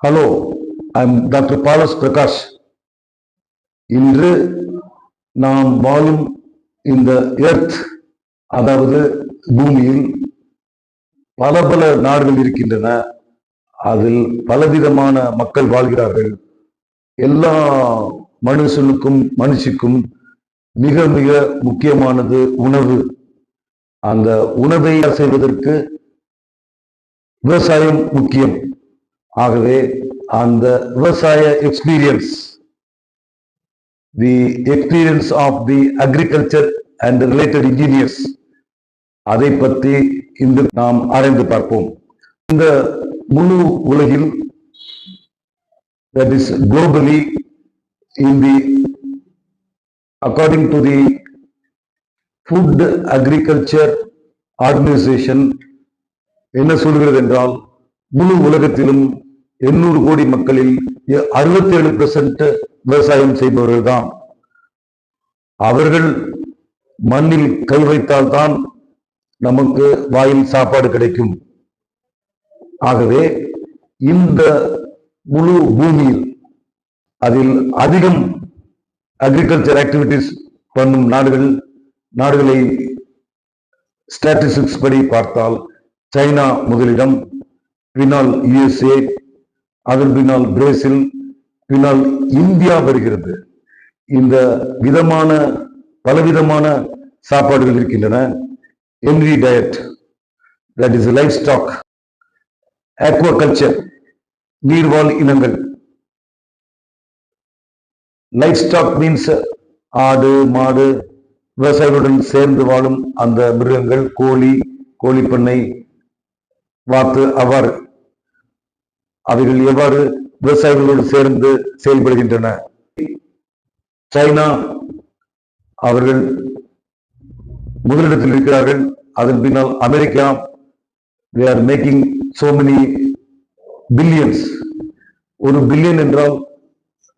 Hello, I'm doctor palace Prakash. இன்று நாம் வாழும் இந்த எர்த், அதாவது பூமியில் பல பல நாடுகள் இருக்கின்றன. அதில் பலவிதமான மக்கள் வாழ்கிறார்கள். எல்லா மனுஷிக்கும் மிக மிக முக்கியமானது உணவு. அந்த உணவை செய்வதற்கு விவசாயம் முக்கியம். ஆகவே அந்த விவசாய experience of the agriculture and related engineers, அதை பற்றி இன்று நாம் ஆராய்ந்து பார்ப்போம். இந்த முழு உலகில், that is globally, according to the Food Agriculture Organization, என்ன சொல்கிறது என்றால், முழு உலகத்திலும் 800 கோடி மக்களில் 67% விவசாயம் செய்பவர்கள் தான். அவர்கள் மண்ணில் கை வைத்தால்தான் நமக்கு வாயில் சாப்பாடு கிடைக்கும். ஆகவே இந்த முழு பூமியில் அதில் அதிகம் அக்ரிகல்ச்சர் ஆக்டிவிட்டிஸ் பண்ணும் நாடுகளை ஸ்டாட்டிஸ்டிக்ஸ் படி பார்த்தால் சைனா முதலிடம், பின்னால் USA, அதன் பின்னால் பிரேசில், பின்னால் இந்தியா வருகிறது. இந்த பலவிதமான சாப்பாடுகள் இருக்கின்றன. ஹென்ரி diet, that is livestock, aquaculture, நீர்வாழ் இனங்கள். லைஃப் ஸ்டாக் மீன்ஸ் ஆடு மாடு, விவசாயிகளுடன் சேர்ந்து வாழும் அந்த மிருகங்கள், கோழிப்பண்ணை, வாத்து, அவைகள் எவ்வாறு விவசாயிகளோடு சேர்ந்து செயல்படுகின்றன. சைனா, அவர்கள் முதலிடத்தில் இருக்கிறார்கள். அதன் பின்னால் America, they are making so many billions. ஒரு பில்லியன் என்றால்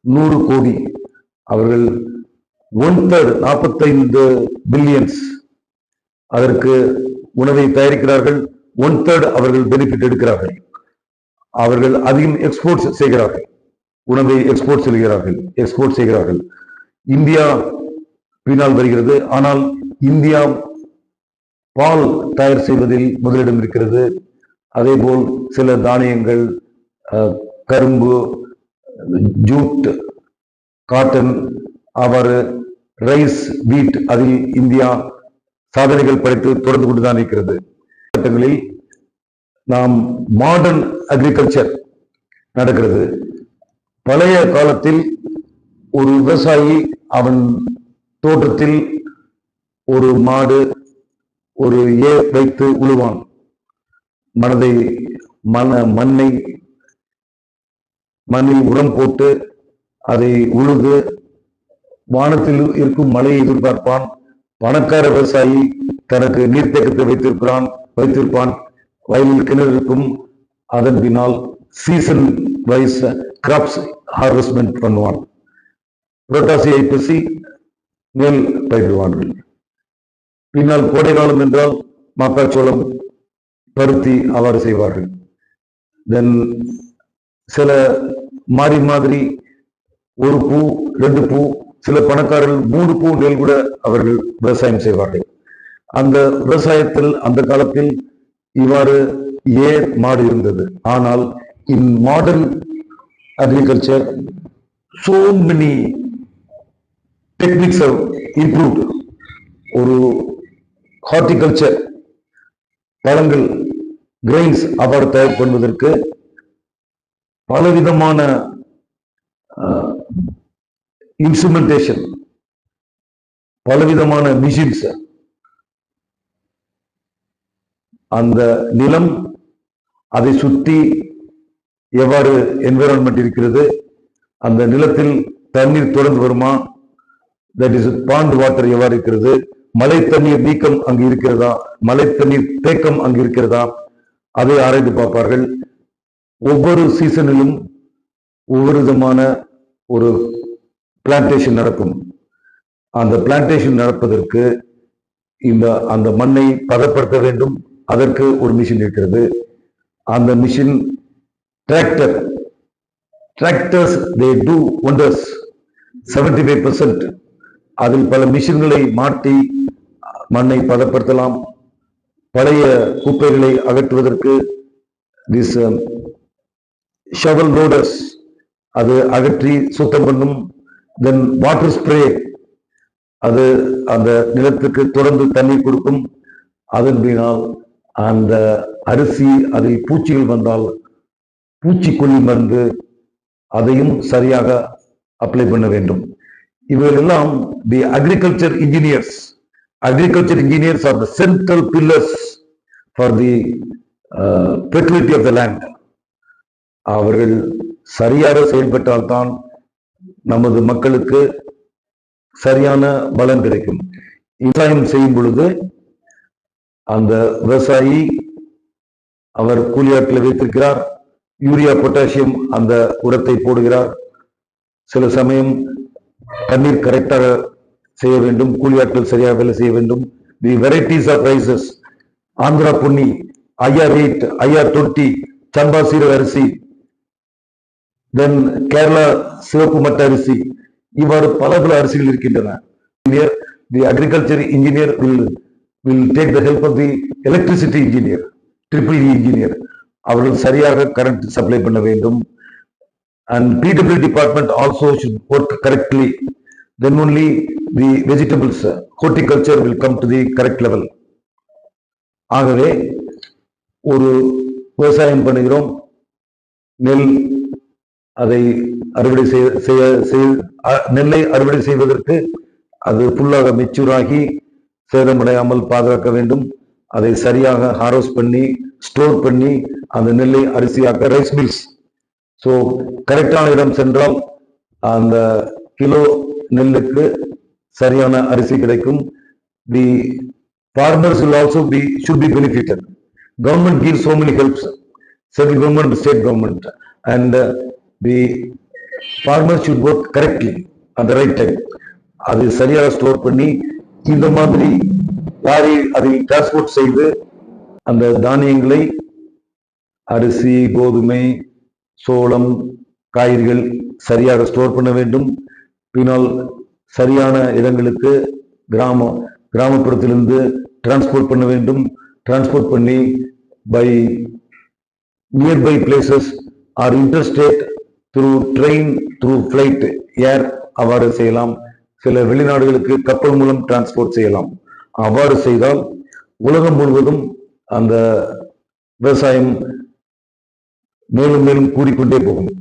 100 கோடி. அவர்கள் 1/3, 45 பில்லியன்ஸ் அதற்கு உணவை தயாரிக்கிறார்கள். 1/3 அவர்கள் பெனிஃபிட் எடுக்கிறார்கள். அவர்கள் அதிகம் எக்ஸ்போர்ட் செய்கிறார்கள். உணவை எக்ஸ்போர்ட் செய்கிறார்கள். இந்தியா பின்னால் வருகிறது. ஆனால் இந்தியா பால் தயார் செய்வதில் முதலிடம் இருக்கிறது. அதே போல் சில தானியங்கள், கரும்பு, ஜூட், காட்டன், ரைஸ், வீட், அதில் இந்தியா சாதனைகள் படைத்து தொடர்ந்து கொண்டுதான் இருக்கிறது. சட்டங்களில் நாம் மாடர்ன் அக்ரிகல்ச்சர் நடக்கிறது. பழைய காலத்தில் ஒரு விவசாயி அவன் தோட்டத்தில் ஒரு மாடு, ஒரு வைத்து உழுவான். மண்ணில் உரம் போட்டு அதை உழுது வானத்தில் இருக்கும் மழையை எதிர்பார்ப்பான். பணக்கார விவசாயி தனக்கு நீர்த்தேக்கத்தை வைத்திருப்பான். வயலில் கிணறு இருக்கும். அதன் பின்னால் சீசன் வைஸ் கிராப்ஸ் ஹார்வெஸ்ட்மெண்ட் பண்ணுவான். புரட்டாசி, ஐப்பசி நெல் பயிரிடுவார்கள். பின்னால் கோடை காலம் என்றால் மக்காச்சோளம், பருத்தி அவ்வாறு செய்வார்கள். தென் சில மாதிரி ஒரு பூ, 2 பூ, சில பணக்காரர்கள் 3 பூ நெல் கூட அவர்கள் விவசாயம் செய்வார்கள். அந்த விவசாயத்தில் அந்த காலத்தில் இவ்வாறு ஏர், மாடு இருந்தது. ஆனால் இன் modern agriculture so many techniques have improved. ஒரு ஹார்டிகல்ச்சர், பழங்கள், கிரெயின்ஸ் அவ்வாறு தயார் பண்ணுவதற்கு பலவிதமான இன்ஸ்ட்ருமெண்டேஷன், பலவிதமான மிஷின்ஸ். அந்த நிலம், அதை சுற்றி எவ்வாறு என்விரான்மெண்ட் இருக்கிறது, அந்த நிலத்தில் தண்ணீர் தொடர்ந்து வருமா, தட் இஸ் பாண்ட் வாட்டர் எவ்வாறு இருக்கிறது, மழை தண்ணீர் நீக்கம் அங்கு இருக்கிறதா, மழை தண்ணீர் தேக்கம் அங்கு இருக்கிறதா, அதை ஆராய்ந்து பார்ப்பார்கள். ஒவ்வொரு சீசனிலும் ஒவ்வொரு விதமான ஒரு பிளான்டேஷன் நடக்கும். அந்த பிளான்டேஷன் நடப்பதற்கு அந்த மண்ணை பதப்படுத்த வேண்டும். அதற்கு ஒரு மிஷின் இருக்கிறது. அந்த machine tractor, tractors they do wonders 75%. அதில் பல மிஷின்களை மாட்டி மண்ணை பதப்படுத்தலாம். பழைய குப்பைகளை அகற்றுவதற்கு this shovel loaders அது அகற்றி சுத்தம் பண்ணும். then water spray அது அந்த நிலத்துக்கு தொடர்ந்து தண்ணீர் கொடுக்கும். அதன் பின்னால் அந்த அரிசி அதில் பூச்சிகள் வந்தால் பூச்சிக்கொல்லி மருந்து அதையும் சரியாக அப்ளை பண்ண வேண்டும். இவையெல்லாம் the agriculture engineers are the central pillars for the fertility of the land. அவர்கள் சரியாக செயல்பட்டால்தான் நமது மக்களுக்கு சரியான பலன் கிடைக்கும். விவசாயம் செய்யும் பொழுது அந்த விவசாயி அவர் கூலியாட்களை வைத்திருக்கிறார், யூரியா பொட்டாசியம் அந்த உரத்தை போடுகிறார். சில சமயம் தண்ணீர் கரெக்டாக செய்ய வேண்டும், கூலியாட்கள் சரியாக வேலை செய்ய வேண்டும். The varieties of rices, Andhra Ponni, IR8, IR20, சம்பா சீரக அரிசி, தென் கேரளா சிவப்பு மட்ட அரிசி, இவ்வாறு பல பல அரிசிகள் இருக்கின்றன. தி agriculture engineer will take the help of the electricity engineer, EEE engineer. அவர்கள் சரியாக கரண்ட் சப்ளை பண்ண வேண்டும். and PW department also should work correctly. then only the vegetables, horticulture will come to the correct level. ஆகவே ஒரு விவசாயம் பண்ணுகிறோம், நெல் அதை அறுவடை நெல்லை அறுவடை செய்வதற்கு அது ஃபுல்லாக மெச்சூர் ஆகி சேதமடையாமல் பாதுகாக்க வேண்டும். அதை சரியாக ஹார்வெஸ்ட் பண்ணி ஸ்டோர் பண்ணி அந்த நெல்லை அரிசியாக்க ரைஸ் மில்ஸ். ஸோ கரெக்டான இடம் சென்றால் அந்த கிலோ நெல்லுக்கு சரியான அரிசி கிடைக்கும். தி farmers will also should be benefited. Government gives so many helps, central government, state government, and the farmers should work correctly at the right time. அது சரியாக ஸ்டோர் பண்ணி இந்த மாதிரி லாரி அதை டிரான்ஸ்போர்ட் செய்து அந்த தானியங்களை, அரிசி, கோதுமை, சோளம், காய்கறிகள் சரியாக ஸ்டோர் பண்ண வேண்டும். பின்னால் சரியான இடங்களுக்கு கிராமப்புறத்திலிருந்து டிரான்ஸ்போர்ட் பண்ண வேண்டும். டிரான்ஸ்போர்ட் பண்ணி by nearby places or interstate through train, through flight, air அவ்வாறு செய்யலாம். சில வெளிநாடுகளுக்கு கப்பல் மூலம் டிரான்ஸ்போர்ட் செய்யலாம். அவ்வாறு செய்தால் உலகம் முழுவதும் அந்த விவசாயம் மேலும் மேலும் கூடிக்கொண்டே போகும்.